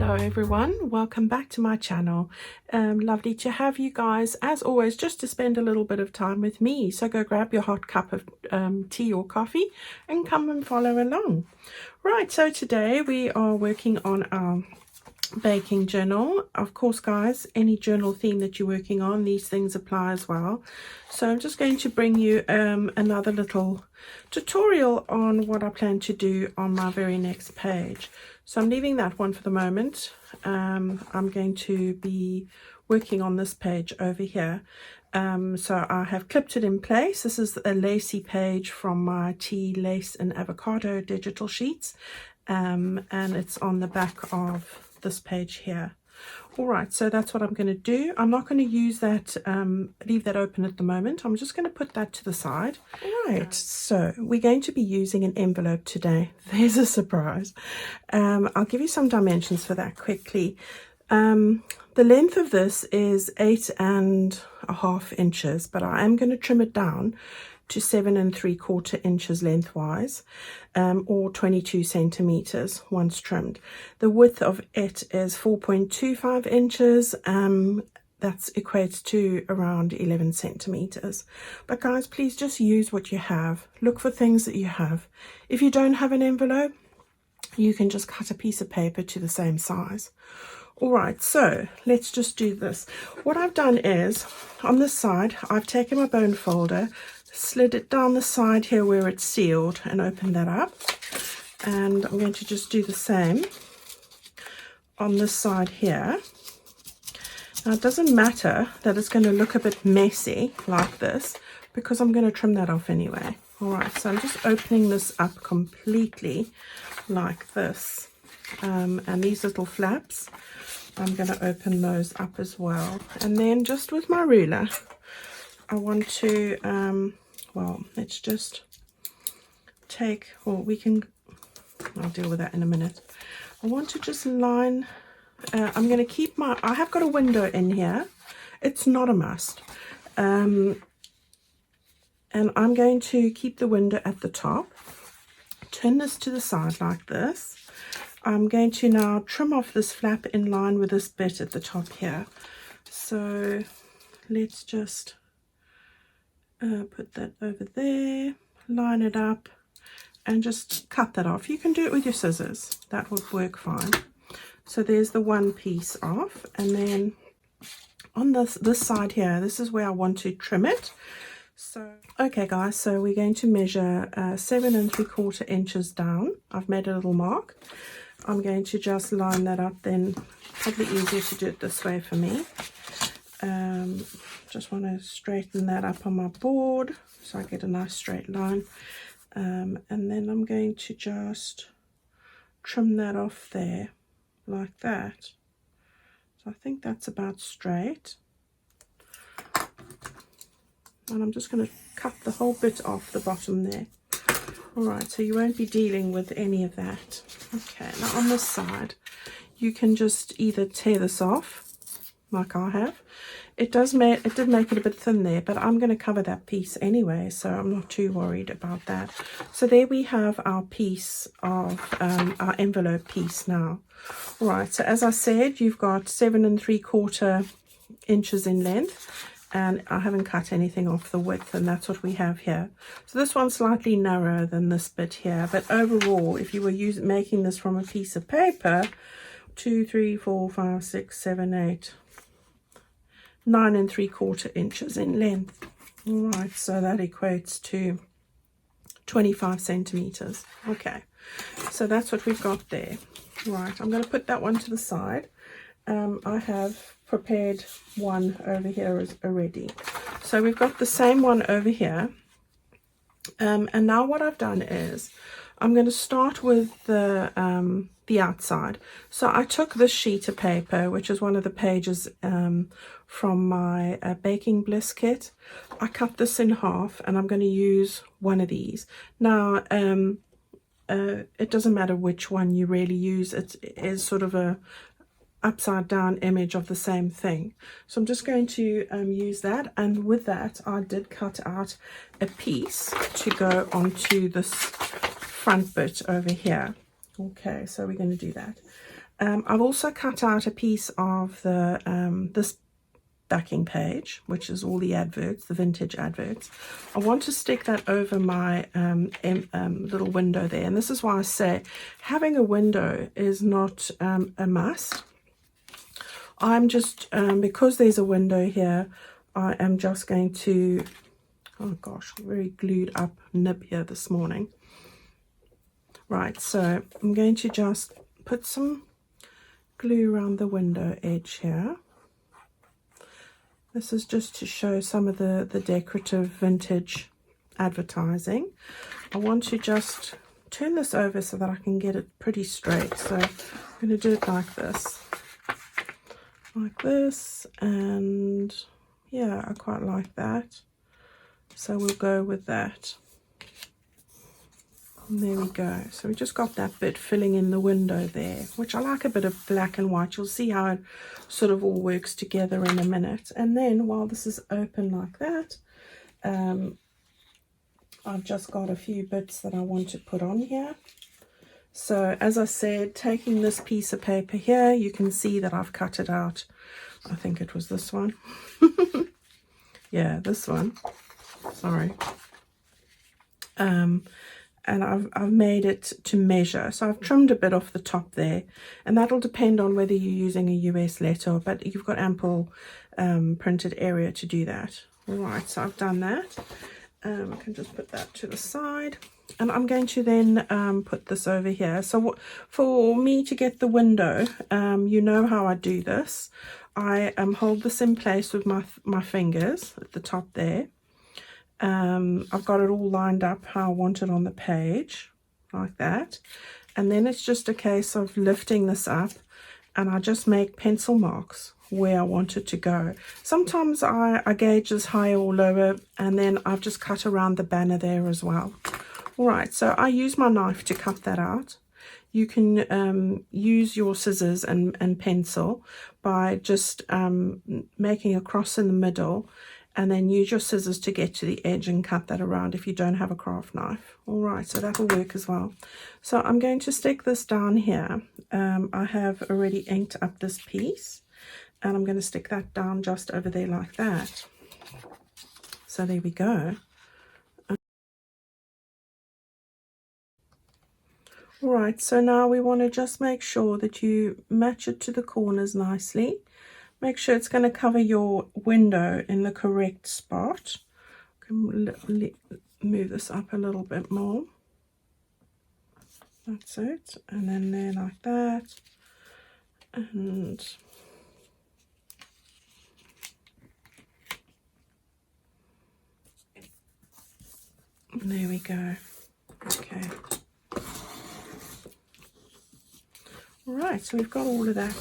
Hello everyone, welcome back to my channel. Lovely to have you guys as always, just to spend a little bit of time with me. So go grab your hot cup of tea or coffee and come and follow along. Right, so today we are working on our baking journal. Of course guys, any journal theme that you're working on, these things apply as well. So I'm just going to bring you another little tutorial on what I plan to do on my very next page. So I'm leaving that one for the moment. I'm going to be working on this page over here. So I have clipped it in place. This is a lacy page from my tea, lace and avocado digital sheets. And it's on the back of this page here. All right, so that's what I'm going to do. I'm not going to use that, leave that open at the moment. I'm just going to put that to the side. Right, so we're going to be using an envelope today. There's a surprise. I'll give you some dimensions for that quickly. The length of this is 8.5 inches, but I am going to trim it down to 7 3/4 inches lengthwise, or 22 centimeters once trimmed. The width of it is 4.25 inches. That equates to around 11 centimeters. But guys, please just use what you have. Look for things that you have. If you don't have an envelope, you can just cut a piece of paper to the same size. All right, so let's just do this. What I've done is, on this side, I've taken my bone folder, slid it down the side here where it's sealed and opened that up. And I'm going to just do the same on this side here. Now it doesn't matter that it's going to look a bit messy like this, because I'm going to trim that off anyway. All right, so I'm just opening this up completely like this. And these little flaps, I'm going to open those up as well. And then just with my ruler, I want to, well, let's just take, well, I'll deal with that in a minute. I want to just line, I'm going to keep I have got a window in here. It's not a must. And I'm going to keep the window at the top. Turn this to the side like this. I'm going to now trim off this flap in line with this bit at the top here. So let's just put that over there, line it up, and just cut that off. You can do it with your scissors. That would work fine. So there's the one piece off, and then on this side here, this is where I want to trim it. So okay guys, so we're going to measure 7 3/4 inches down. I've made a little mark. I'm going to just line that up, then probably easier to do it this way for me. Just want to straighten that up on my board so I get a nice straight line. And then I'm going to just trim that off there like that. So I think that's about straight. And I'm just going to cut the whole bit off the bottom there. Alright, so you won't be dealing with any of that. Okay, now on this side, you can just either tear this off, like I have. It did make it a bit thin there, but I'm going to cover that piece anyway, so I'm not too worried about that. So there we have our piece of, our envelope piece now. Alright, so as I said, you've got 7 3/4 inches in length. And I haven't cut anything off the width, and that's what we have here. So this one's slightly narrower than this bit here, but overall, if you were making this from a piece of paper, 2 3 4 5 6 7 8 9 3/4 inches in length. All right, so that equates to 25 centimeters. Okay, so that's what we've got there. Right, I'm going to put that one to the side. I have prepared one over here already, so we've got the same one over here. And now what I've done is I'm going to start with the outside. So I took this sheet of paper, which is one of the pages from my Baking Bliss kit. I cut this in half, and I'm going to use one of these. Now it doesn't matter which one you really use. It is sort of a upside down image of the same thing. So I'm just going to use that, and with that I did cut out a piece to go onto this front bit over here. Okay, so we're going to do that. I've also cut out a piece of the this backing page, which is all the adverts, the vintage adverts. I want to stick that over my little window there, and this is why I say having a window is not a must. I'm just because there's a window here, I am just going to, oh gosh, very glued up nib here this morning. Right, so I'm going to just put some glue around the window edge here. This is just to show some of the decorative vintage advertising. I want to just turn this over so that I can get it pretty straight. So I'm going to do it like this, and yeah, I quite like that. So we'll go with that. And there we go. So we just got that bit filling in the window there, which I like a bit of black and white. You'll see how it sort of all works together in a minute. And then while this is open like that, I've just got a few bits that I want to put on here. So as I said, taking this piece of paper here, you can see that I've cut it out. I think it was this one. Yeah, this one. Sorry. And I've made it to measure, so I've trimmed a bit off the top there, and that'll depend on whether you're using a US letter, but you've got ample printed area to do that. All right, so I've done that. I can just put that to the side, and I'm going to then put this over here. So for me to get the window, you know how I do this. I hold this in place with my fingers at the top there. I've got it all lined up how I want it on the page, like that. And then it's just a case of lifting this up, and I just make pencil marks where I want it to go. Sometimes I gauge this higher or lower, and then I've just cut around the banner there as well. All right, so I use my knife to cut that out. You can use your scissors and pencil by just making a cross in the middle, and then use your scissors to get to the edge and cut that around if you don't have a craft knife. All right, so that'll work as well. So I'm going to stick this down here. I have already inked up this piece, and I'm going to stick that down just over there like that. So there we go. All right, so now we want to just make sure that you match it to the corners nicely. Make sure it's going to cover your window in the correct spot. Can move this up a little bit more. That's it. And then there like that. And there we go. Okay. All right, so we've got all of that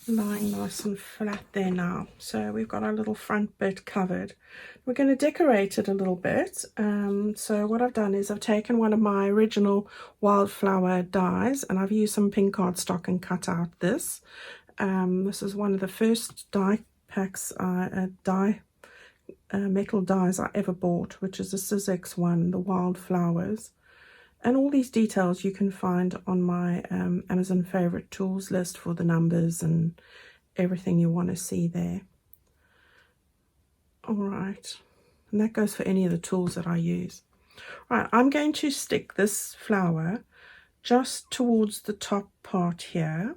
lying nice and flat there now. So we've got our little front bit covered. We're going to decorate it a little bit. So what I've done is I've taken one of my original wildflower dies, and I've used some pink cardstock and cut out this. This is one of the first die packs, metal dies I ever bought, which is a Sizzix one, the wildflowers. And all these details you can find on my Amazon favorite tools list for the numbers and everything you want to see there. All right, and that goes for any of the tools that I use. Right, I'm going to stick this flower just towards the top part here,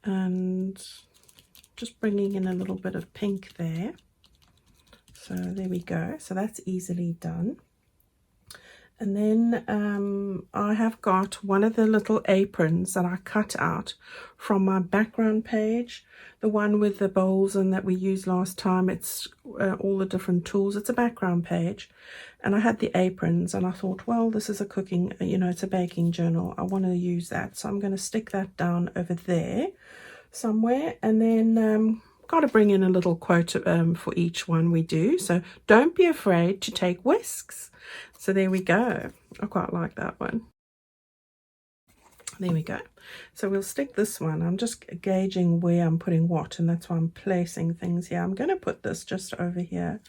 and just bringing in a little bit of pink there. So there we go. So that's easily done. And then I have got one of the little aprons that I cut out from my background page, the one with the bowls and that we used last time. It's all the different tools. It's a background page, and I had the aprons, and I thought, well, this is a cooking, it's a baking journal. I want to use that, so I'm going to stick that down over there somewhere. And then got to bring in a little quote for each one we do. So don't be afraid to take whisks. So there we go. I quite like that one. There we go. So we'll stick this one. I'm just gauging where I'm putting what, and that's why I'm placing things here. I'm going to put this just over here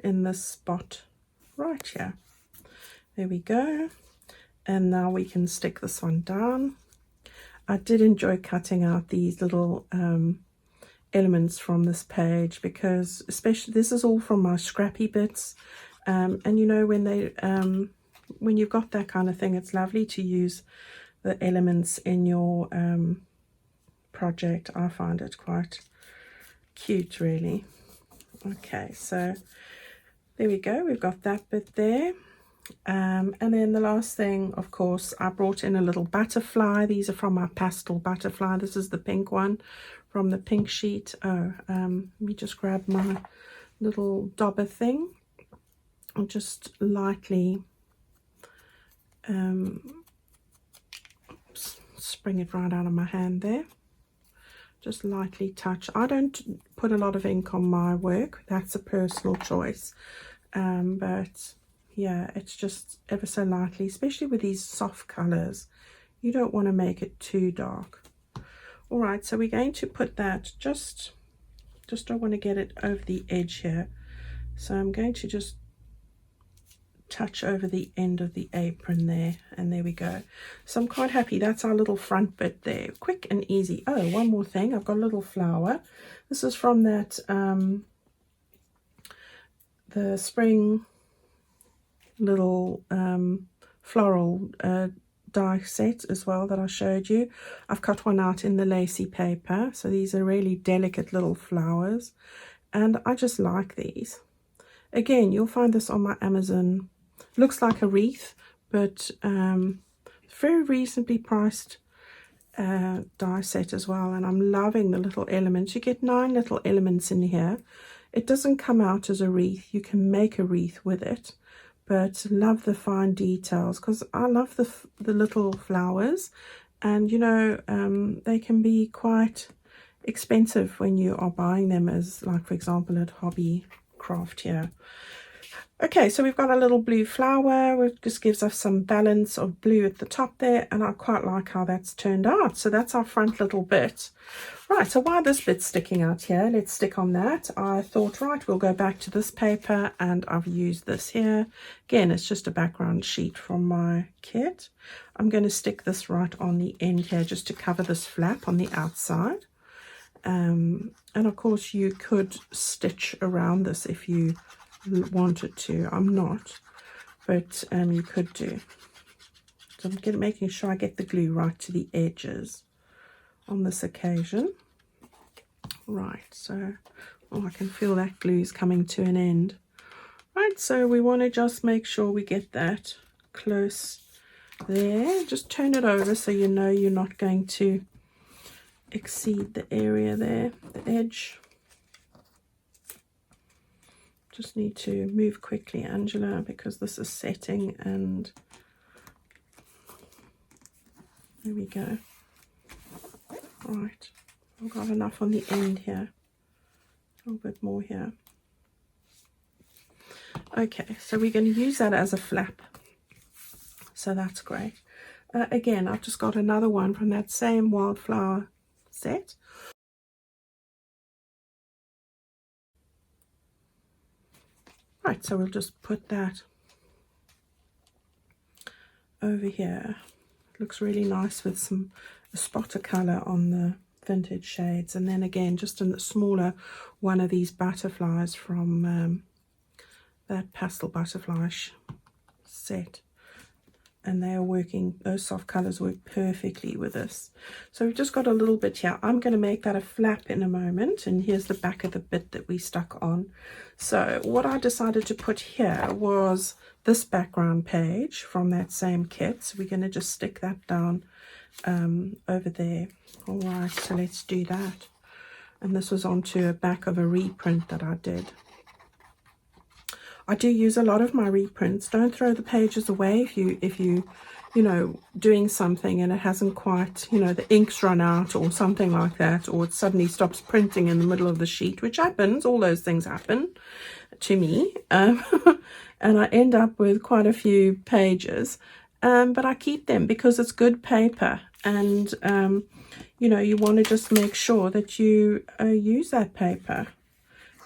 in this spot right here. There we go. And now we can stick this one down. I did enjoy cutting out these little elements from this page, because especially this is all from my scrappy bits, and you know, when they when you've got that kind of thing, it's lovely to use the elements in your project. I find it quite cute, really. Okay, so there we go, we've got that bit there. And then the last thing, of course, I brought in a little butterfly. These are from my pastel butterfly. This is the pink one from the pink sheet. Oh, let me just grab my little dauber thing and just lightly spring it right out of my hand there. Just lightly touch. I don't put a lot of ink on my work. That's a personal choice. But yeah, it's just ever so lightly, especially with these soft colors. You don't want to make it too dark. All right, so we're going to put that just don't want to get it over the edge here. So I'm going to just touch over the end of the apron there, and there we go. So I'm quite happy. That's our little front bit there, quick and easy. Oh, one more thing, I've got a little flower. This is from that the spring little floral die set as well that I showed you. I've cut one out in the lacy paper, so these are really delicate little flowers, and I just like these. Again, you'll find this on my Amazon. Looks like a wreath, but very reasonably priced die set as well. And I'm loving the little elements. You get 9 little elements in here. It doesn't come out as a wreath. You can make a wreath with it, but love the fine details, because I love the little flowers, and you know, they can be quite expensive when you are buying them as, like, for example, at Hobby Craft here. Okay, so we've got a little blue flower, which just gives us some balance of blue at the top there, and I quite like how that's turned out. So that's our front little bit. Right, so while this bit's sticking out here, let's stick on that. I thought, right, we'll go back to this paper, and I've used this here. Again, it's just a background sheet from my kit. I'm going to stick this right on the end here just to cover this flap on the outside. And of course you could stitch around this if you wanted to. I'm not, but you could do. So I'm making sure I get the glue right to the edges on this occasion. Right, so I can feel that glue is coming to an end. Right, so we want to just make sure we get that close there. Just turn it over so you know you're not going to exceed the area there, the edge. Just need to move quickly, Angela, because this is setting, and there we go. Right, I've got enough on the end here, a little bit more here. Okay, so we're going to use that as a flap, so that's great. Again, I've just got another one from that same wildflower set. Right, so we'll just put that over here. It looks really nice with a spot of colour on the vintage shades. And then again, just in the smaller one of these butterflies from that pastel butterfly set. And they are working, those soft colours work perfectly with this. So we've just got a little bit here. I'm going to make that a flap in a moment, and here's the back of the bit that we stuck on. So what I decided to put here was this background page from that same kit. So we're going to just stick that down over there. All right, so let's do that. And this was onto a back of a reprint that I did. I do use a lot of my reprints. Don't throw the pages away if you know, doing something and it hasn't quite, you know, the ink's run out or something like that, or it suddenly stops printing in the middle of the sheet, which happens. All those things happen to me, and I end up with quite a few pages, but I keep them because it's good paper, and you know, you want to just make sure that you use that paper.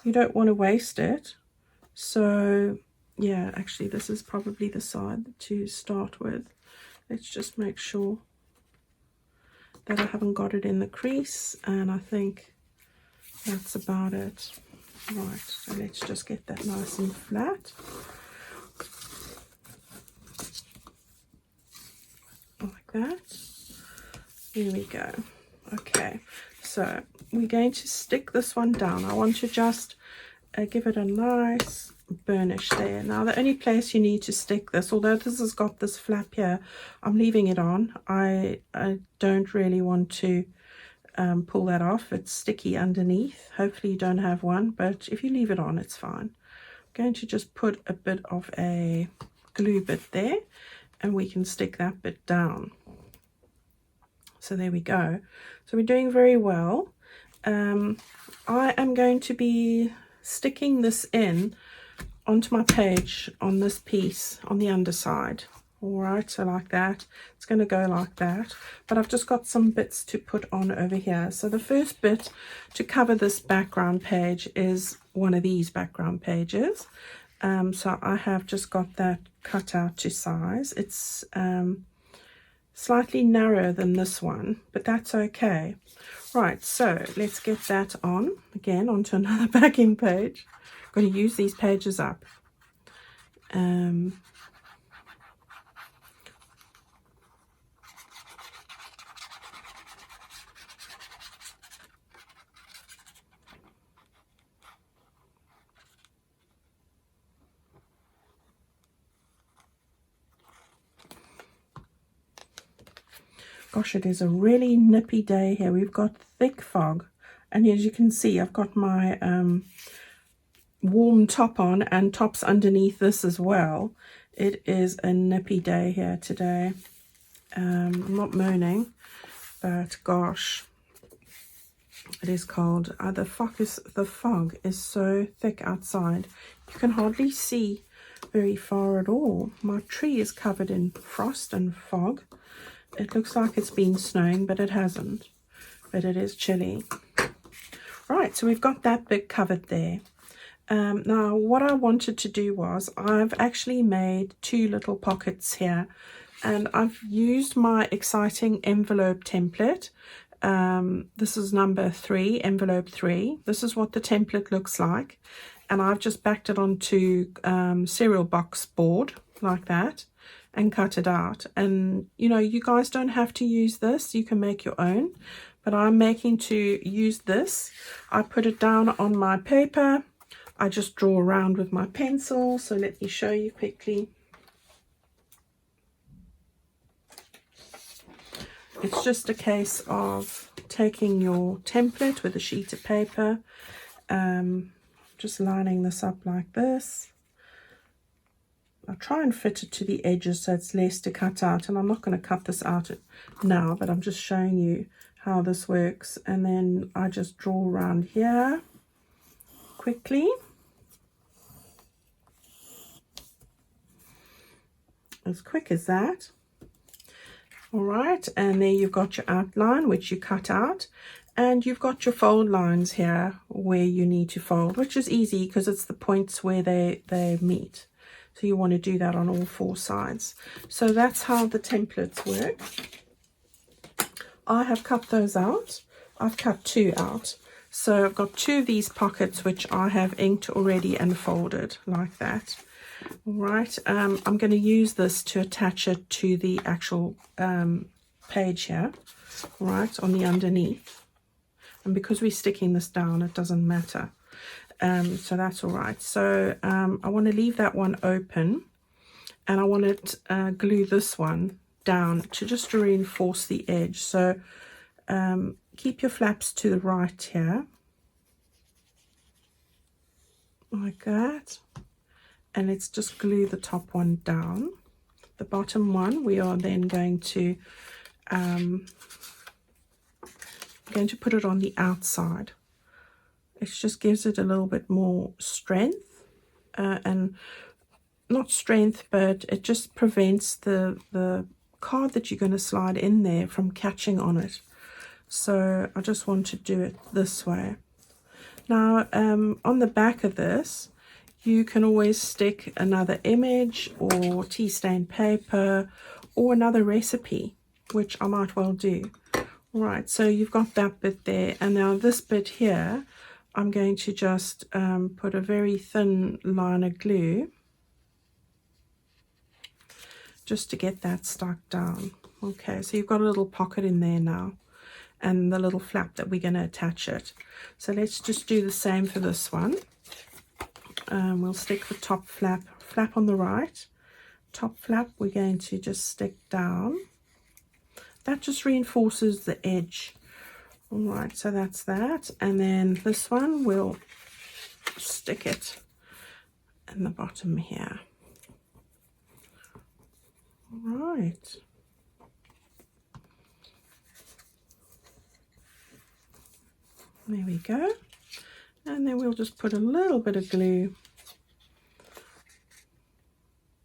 You don't want to waste it. So yeah, actually this is probably the side to start with. Let's just make sure that I haven't got it in the crease, and I think that's about it. Right, so let's just get that nice and flat. Like that. Here we go. Okay, so we're going to stick this one down. I want to just give it a nice burnish there. Now the only place you need to stick this, although this has got this flap here, I'm leaving it on. I don't really want to pull that off. It's sticky underneath. Hopefully you don't have one, but if you leave it on, it's fine. I'm going to just put a bit of a glue bit there, and we can stick that bit down. So there we go. So we're doing very well. I am going to be sticking this in onto my page on this piece on the underside. All right, so like that. It's going to go like that, but I've just got some bits to put on over here. So the first bit to cover this background page is one of these background pages. So I have just got that cut out to size. It's slightly narrower than this one, but that's okay. Right, so let's get that on again onto another backing page. I'm going to use these pages up. Gosh, it is a really nippy day here. We've got thick fog, and as you can see, I've got my warm top on and tops underneath this as well. It is a nippy day here today. I'm not moaning, but gosh, it is cold. The fog is so thick outside. You can hardly see very far at all. My tree is covered in frost and fog. It looks like it's been snowing, but it hasn't. But it is chilly. Right, so we've got that bit covered there. Now, what I wanted to do was, I've actually made two little pockets here. And I've used my exciting envelope template. This is number 3, envelope 3. This is what the template looks like. And I've just backed it onto cereal box board, like that, and cut it out. And you know, you guys don't have to use this, you can make your own, but I'm making to use this. I put it down on my paper. I just draw around with my pencil. So let me show you quickly. It's just a case of taking your template with a sheet of paper, just lining this up like this. I'll try and fit it to the edges so it's less to cut out, and I'm not going to cut this out now, but I'm just showing you how this works. And then I just draw around here quickly. As quick as that. All right, and there you've got your outline, which you cut out, and you've got your fold lines here where you need to fold, which is easy because it's the points where they meet. So you want to do that on all 4 sides. So that's how the templates work. I have cut those out. I've cut 2 out. So I've got 2 of these pockets which I have inked already and folded like that. All right, I'm going to use this to attach it to the actual page here, all right, on the underneath. And because we're sticking this down, it doesn't matter. So that's all right. So I want to leave that one open, and I want to glue this one down to just to reinforce the edge. So keep your flaps to the right here, like that. And let's just glue the top one down. The bottom one, we are then going to put it on the outside. It just gives it a little bit more strength, and not strength, but it just prevents the card that you're going to slide in there from catching on it. So I just want to do it this way. Now on the back of this, you can always stick another image or tea stained paper or another recipe, which I might well do. Right, so you've got that bit there, and now this bit here, I'm going to just put a very thin line of glue just to get that stuck down. Okay, so you've got a little pocket in there now, and the little flap that we're going to attach it. So let's just do the same for this one. We'll stick the top flap on the right. Top flap we're going to just stick down. That just reinforces the edge. All right, so that's that. And then this one, we'll stick it in the bottom here. All right. There we go. And then we'll just put a little bit of glue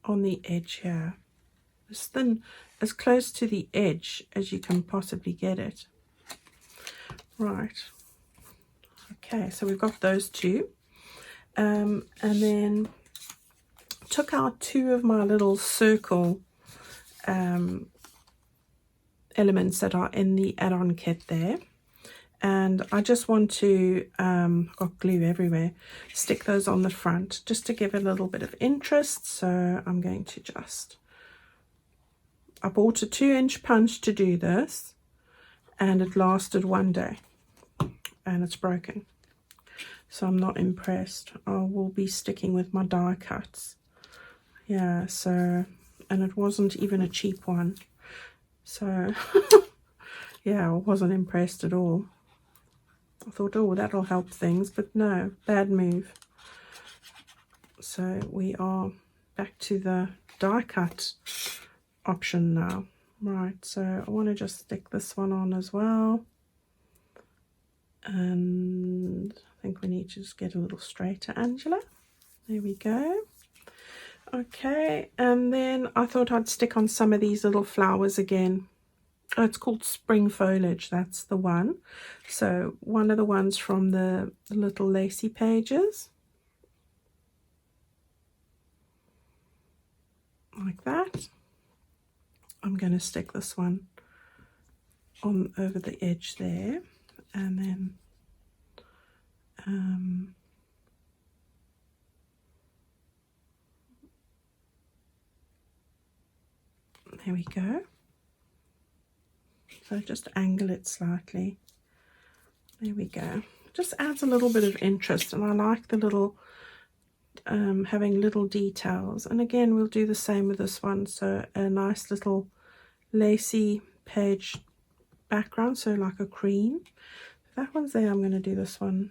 on the edge here. As thin, as close to the edge as you can possibly get it. Right. Okay, so we've got those two. And then took out two of my little circle elements that are in the add-on kit there. And I just want to, got glue everywhere, stick those on the front just to give it a little bit of interest. So I'm going to just, I bought a 2-inch punch to do this, and it lasted one day and it's broken. So I'm not impressed. I will be sticking with my die cuts. Yeah, so, and it wasn't even a cheap one. So, yeah, I wasn't impressed at all. I thought, oh, that'll help things, but no, bad move. So we are back to the die cut option now. Right, so I want to just stick this one on as well. And I think we need to just get a little straighter, Angela. There we go. Okay, and then I thought I'd stick on some of these little flowers again. Oh, it's called Spring Foliage, that's the one. So one of the ones from the little lacy pages. Like that. I'm going to stick this one on over the edge there. And then there we go. So just angle it slightly. There we go. Just adds a little bit of interest, and I like the little having little details. And again, we'll do the same with this one. So a nice little lacy page background, so like a cream. That one's there. I'm going to do this one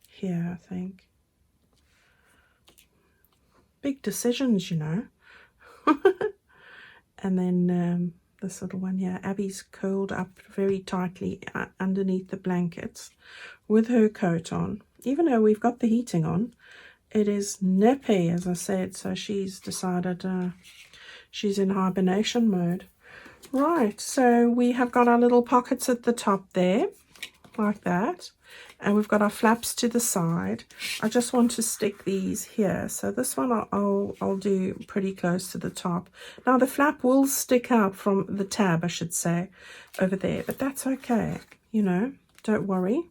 here, I think. Big decisions, you know. And then this little one here, Abby's curled up very tightly underneath the blankets with her coat on. Even though we've got the heating on, it is nippy, as I said, so she's decided she's in hibernation mode. Right, so we have got our little pockets at the top there, like that. And we've got our flaps to the side. I just want to stick these here. So this one I'll do pretty close to the top. Now the flap will stick out from the tab, I should say, over there. But that's okay, you know, don't worry.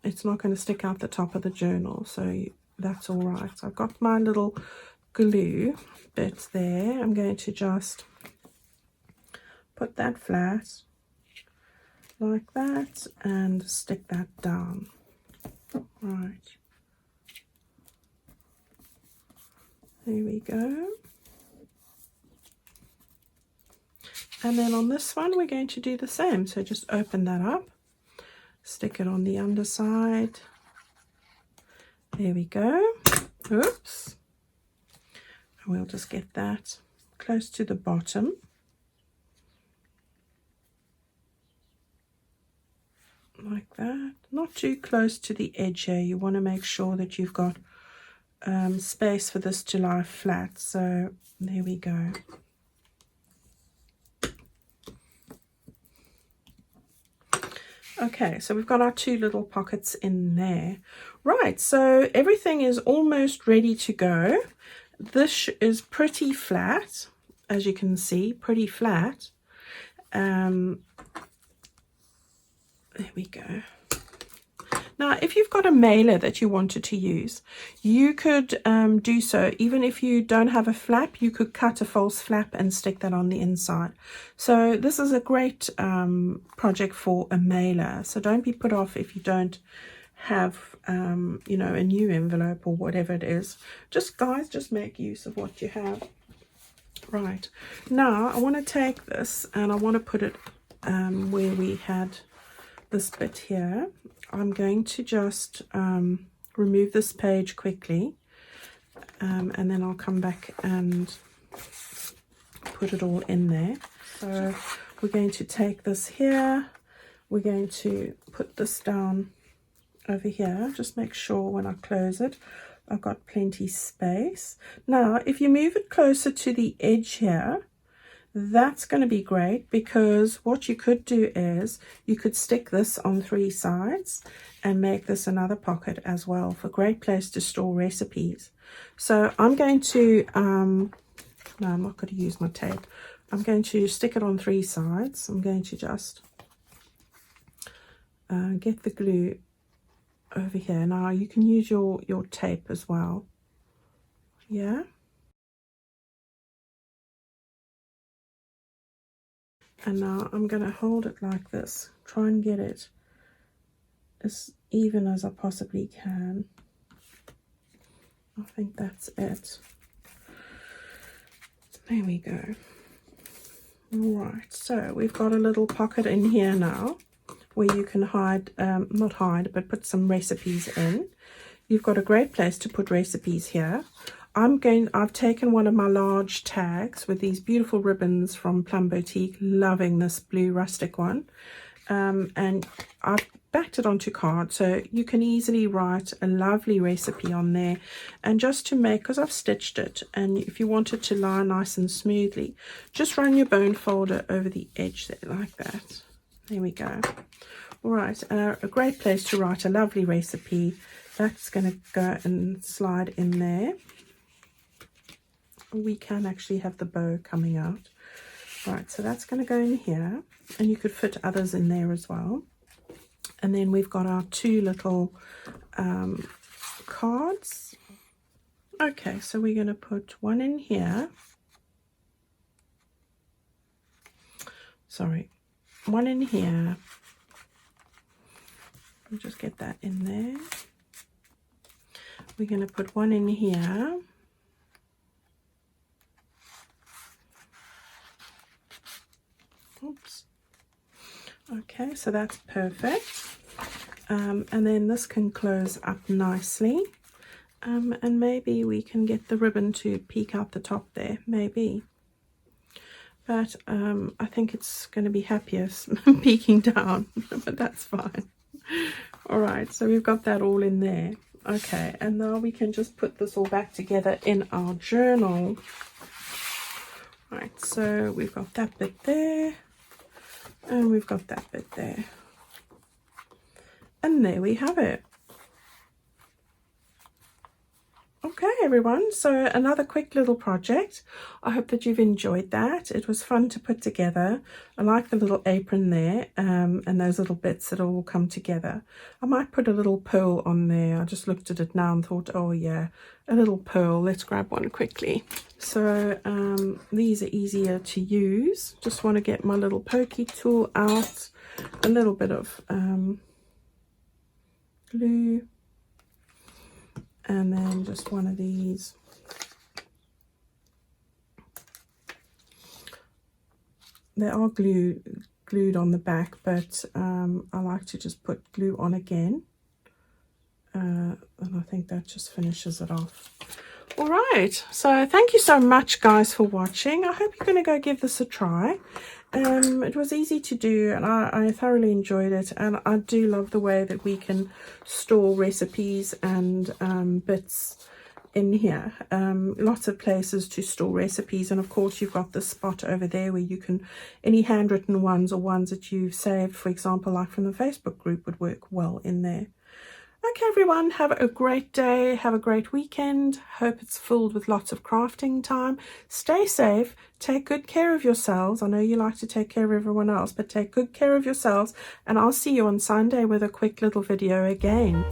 It's not going to stick out the top of the journal, so that's all right. So I've got my little glue bit there. I'm going to just put that flat like that and stick that down. Right, there we go. And then on this one we're going to do the same, so just open that up, stick it on the underside. There we go. Oops. And we'll just get that close to the bottom. Like that. Not too close to the edge here. You want to make sure that you've got space for this to lie flat. So there we go. Okay, so we've got our two little pockets in there. Right, so everything is almost ready to go. This is pretty flat, as you can see, pretty flat. There we go. Now, if you've got a mailer that you wanted to use, you could do so. Even if you don't have a flap, you could cut a false flap and stick that on the inside. So this is a great project for a mailer. So don't be put off if you don't have, you know, a new envelope or whatever it is. Just, guys, just make use of what you have. Right. Now, I want to take this and I want to put it where we had this bit here. I'm going to just remove this page quickly, and then I'll come back and put it all in there. So we're going to take this here, we're going to put this down over here. Just make sure when I close it I've got plenty space. Now if you move it closer to the edge here, that's going to be great, because what you could do is you could stick this on 3 sides and make this another pocket as well, for a great place to store recipes. So I'm going to no, I'm not going to use my tape. I'm going to stick it on 3 sides. I'm going to just get the glue over here. Now you can use your tape as well. Yeah. And now I'm going to hold it like this, try and get it as even as I possibly can. I think that's it. There we go. Alright, so we've got a little pocket in here now where you can hide, not hide, but put some recipes in. You've got a great place to put recipes here. I've taken one of my large tags with these beautiful ribbons from Plum Boutique, loving this blue rustic one, and I've backed it onto card, so you can easily write a lovely recipe on there. And just to make, because I've stitched it, and if you want it to lie nice and smoothly, just run your bone folder over the edge there like that. There we go. All right, a great place to write a lovely recipe. That's going to go and slide in there. We can actually have the bow coming out. Right, so that's going to go in here, and you could fit others in there as well. And then we've got our 2 little cards. Okay, so we're going to put one in here. Sorry, one in here. We'll just get that in there. We're going to put one in here. Oops. Okay, so that's perfect. And then this can close up nicely. And maybe we can get the ribbon to peek out the top there, maybe. But I think it's going to be happiest peeking down, but that's fine. All right, so we've got that all in there. Okay, and now we can just put this all back together in our journal. Right, so we've got that bit there. And we've got that bit there. And there we have it. Okay, everyone, so another quick little project. I hope that you've enjoyed that. It was fun to put together. I like the little apron there, and those little bits that all come together. I might put a little pearl on there. I just looked at it now and thought, oh yeah, a little pearl. Let's grab one quickly. So these are easier to use. Just want to get my little pokey tool out, a little bit of glue, and then just one of these. They are glued on the back, but I like to just put glue on again, and I think that just finishes it off. All right, so thank you so much, guys, for watching. I hope you're going to go give this a try. It was easy to do, and I thoroughly enjoyed it, and I do love the way that we can store recipes and bits in here. Lots of places to store recipes, and of course you've got the spot over there where you can, any handwritten ones or ones that you've saved, for example, like from the Facebook group, would work well in there. Okay, everyone, have a great day. Have a great weekend. Hope it's filled with lots of crafting time. Stay safe. Take good care of yourselves. I know you like to take care of everyone else, but take good care of yourselves. And I'll see you on Sunday with a quick little video again.